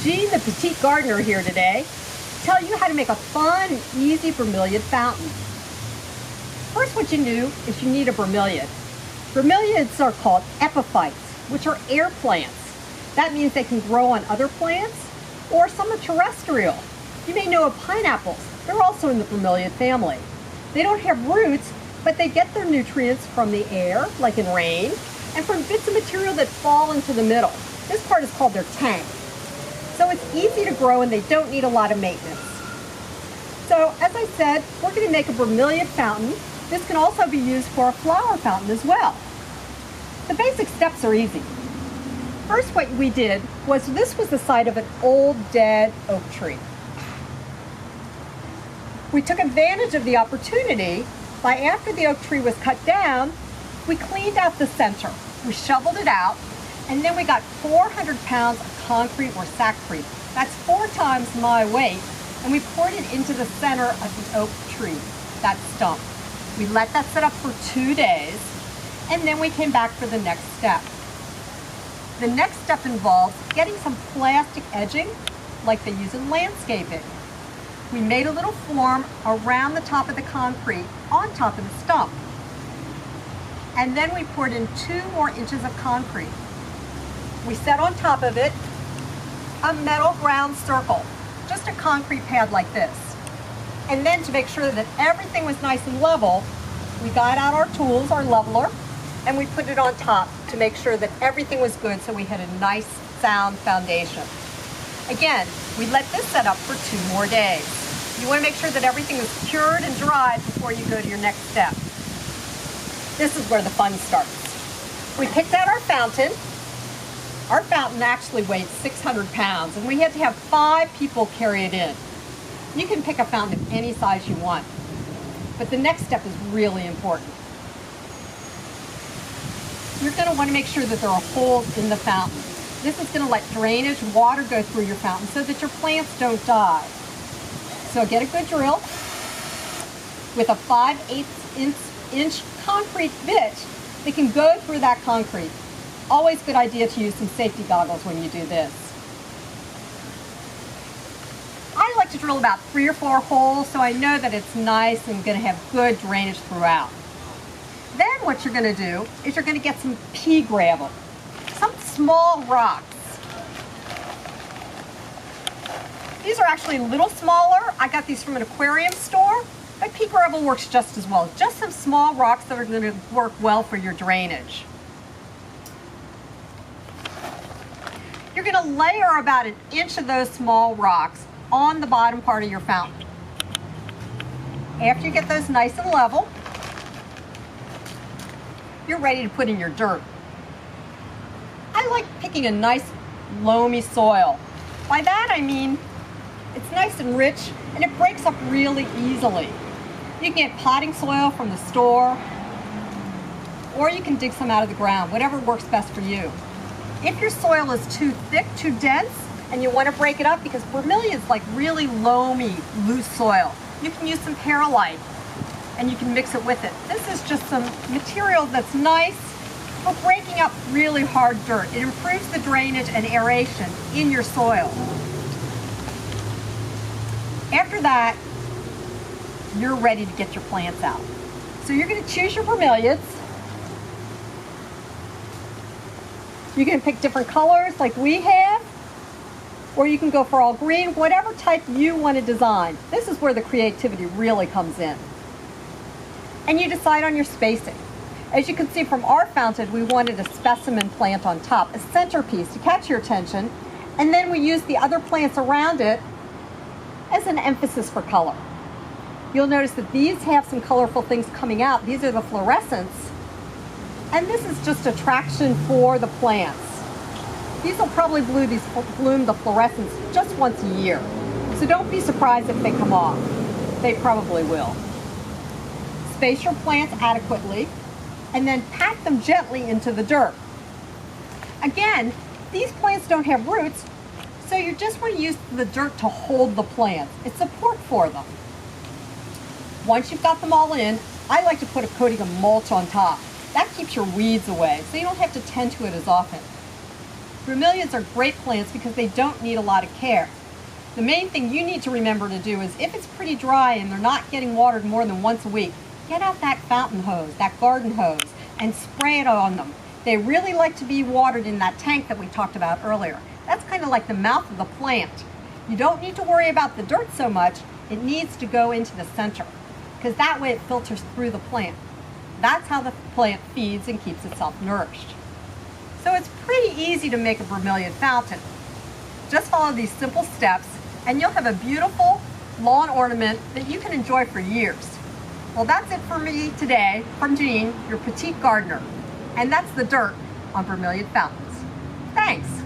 Jean, the petite gardener here today, to tell you how to make a fun and easy bromeliad fountain. First, what you do is you need a bromeliad. Bromeliads are called epiphytes, which are air plants. That means they can grow on other plants, or some are terrestrial. You may know of pineapples. They're also in the bromeliad family. They don't have roots, but they get their nutrients from the air, like in rain, and from bits of material that fall into the middle. This part is called their tank. So it's easy to grow and they don't need a lot of maintenance. So as I said, we're going to make a bromeliad fountain. This can also be used for a flower fountain as well. The basic steps are easy. First, what we did was, this was the site of an old dead oak tree. We took advantage of the opportunity by, after the oak tree was cut down, we cleaned out the center. We shoveled it out, and then we got 400 pounds of concrete or sackcrete. That's 4 times my weight, and we poured it into the center of the oak tree, that stump. We let that sit up for 2 days, and then we came back for the next step. The next step involves getting some plastic edging, like they use in landscaping. We made a little form around the top of the concrete, on top of the stump. And then we poured in 2 more inches of concrete. We set on top of it a metal ground circle, just a concrete pad like this. And then, to make sure that everything was nice and level, we got out our tools, our leveler, and we put it on top to make sure that everything was good, so we had a nice, sound foundation. Again, we let this set up for 2 more days. You want to make sure that everything is cured and dried before you go to your next step. This is where the fun starts. We picked out our fountain. Our fountain actually weighed 600 pounds, and we had to have 5 people carry it in. You can pick a fountain of any size you want, but the next step is really important. You're going to want to make sure that there are holes in the fountain. This is going to let drainage water go through your fountain so that your plants don't die. So get a good drill with a 5/8 inch concrete bit that can go through that concrete. Always a good idea to use some safety goggles when you do this. I like to drill about 3 or 4 holes, so I know that it's nice and going to have good drainage throughout. Then what you're going to do is you're going to get some pea gravel, some small rocks. These are actually a little smaller. I got these from an aquarium store, but pea gravel works just as well. Just some small rocks that are going to work well for your drainage. You're going to layer about 1 inch of those small rocks on the bottom part of your fountain. After you get those nice and level, you're ready to put in your dirt. I like picking a nice loamy soil. By that I mean it's nice and rich and it breaks up really easily. You can get potting soil from the store, or you can dig some out of the ground, whatever works best for you. If your soil is too thick, too dense, and you want to break it up, because bromeliads like really loamy, loose soil, you can use some perlite and you can mix it with it. This is just some material that's nice for breaking up really hard dirt. It improves the drainage and aeration in your soil. After that, you're ready to get your plants out. So you're going to choose your bromeliads. You can pick different colors like we have, or you can go for all green, whatever type you want to design. This is where the creativity really comes in. And you decide on your spacing. As you can see from our fountain, we wanted a specimen plant on top, a centerpiece to catch your attention, and then we used the other plants around it as an emphasis for color. You'll notice that these have some colorful things coming out. These are the fluorescents, and this is just attraction for the plants. These will probably bloom the fluorescents just once a year, so don't be surprised if they come off. They probably will. Space your plants adequately, and then pack them gently into the dirt. Again, these plants don't have roots, so you just want to use the dirt to hold the plants. It's support for them. Once you've got them all in, I like to put a coating of mulch on top. That keeps your weeds away, so you don't have to tend to it as often. Bromeliads are great plants because they don't need a lot of care. The main thing you need to remember to do is if it's pretty dry and they're not getting watered more than once a week, get out that fountain hose, that garden hose, and spray it on them. They really like to be watered in that tank that we talked about earlier. That's kind of like the mouth of the plant. You don't need to worry about the dirt so much. It needs to go into the center because that way it filters through the plant. That's how the plant feeds and keeps itself nourished. So it's pretty easy to make a bromeliad fountain. Just follow these simple steps and you'll have a beautiful lawn ornament that you can enjoy for years. Well, that's it for me today from Jean, your petite gardener. And that's the dirt on bromeliad fountains. Thanks.